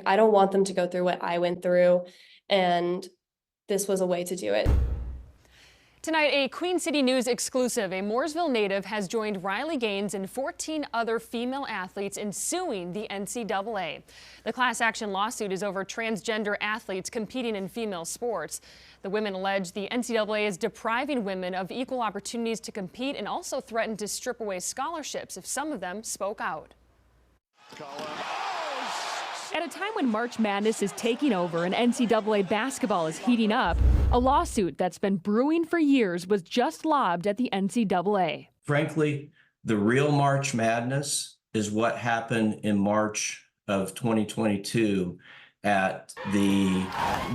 I don't want them to go through what I went through, and this was a way to do it. Tonight, a Queen City News exclusive. A Mooresville native has joined Riley Gaines and 14 other female athletes in suing the NCAA. The class action lawsuit is over transgender athletes competing in female sports. The women allege the NCAA is depriving women of equal opportunities to compete and also threatened to strip away scholarships if some of them spoke out. At a time when March Madness is taking over and NCAA basketball is heating up, a lawsuit that's been brewing for years was just lobbed at the NCAA. Frankly, the real March Madness is what happened in March of 2022 at the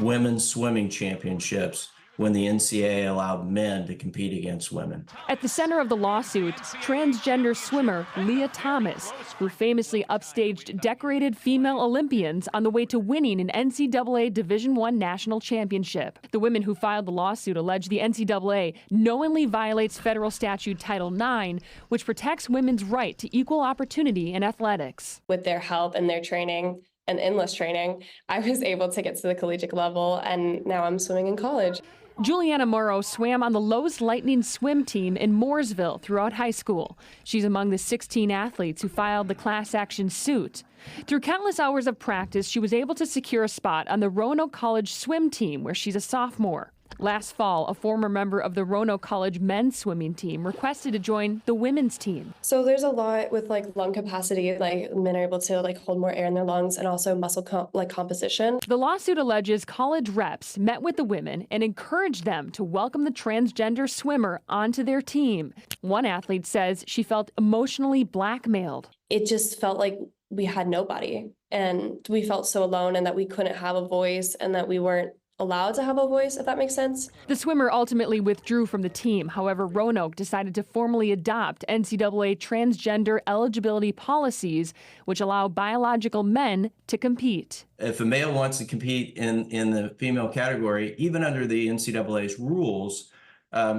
Women's Swimming Championships, when the NCAA allowed men to compete against women. At the center of the lawsuit, transgender swimmer Leah Thomas, who famously upstaged decorated female Olympians on the way to winning an NCAA Division I national championship. The women who filed the lawsuit allege the NCAA knowingly violates federal statute Title IX, which protects women's right to equal opportunity in athletics. With their help and their training and endless training, I was able to get to the collegiate level, and now I'm swimming in college. Juliana Morrow swam on the Lowe's Lightning swim team in Mooresville throughout high school. She's among the 16 athletes who filed the class action suit. Through countless hours of practice, she was able to secure a spot on the Roanoke College swim team, where she's a sophomore. Last fall, a former member of the Roanoke College men's swimming team requested to join the women's team. So there's a lot with lung capacity, men are able to hold more air in their lungs, and also muscle composition. The lawsuit alleges college reps met with the women and encouraged them to welcome the transgender swimmer onto their team. One athlete says she felt emotionally blackmailed. It just felt like we had nobody, and we felt so alone, and that we couldn't have a voice, and that we weren't allowed to have a voice, if that makes sense. The swimmer ultimately withdrew from the team. However, Roanoke decided to formally adopt NCAA transgender eligibility policies, which allow biological men to compete. If a male wants to compete in the female category, even under the NCAA's rules,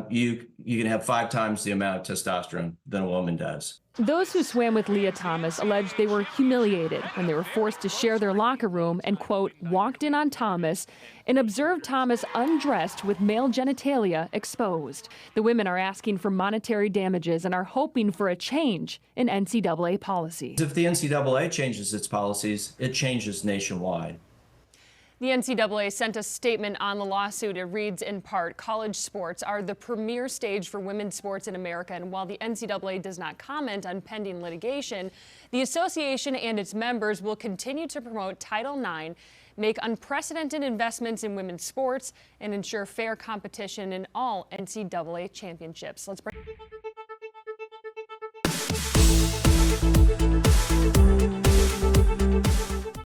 you can have 5 times the amount of testosterone than a woman does. Those who swam with Leah Thomas allege they were humiliated when they were forced to share their locker room and, quote, walked in on Thomas and observed Thomas undressed with male genitalia exposed. The women are asking for monetary damages and are hoping for a change in NCAA policy. If the NCAA changes its policies, it changes nationwide. The NCAA sent a statement on the lawsuit. It reads in part, college sports are the premier stage for women's sports in America, and while the NCAA does not comment on pending litigation, the association and its members will continue to promote Title IX, make unprecedented investments in women's sports, and ensure fair competition in all NCAA championships. Let's bring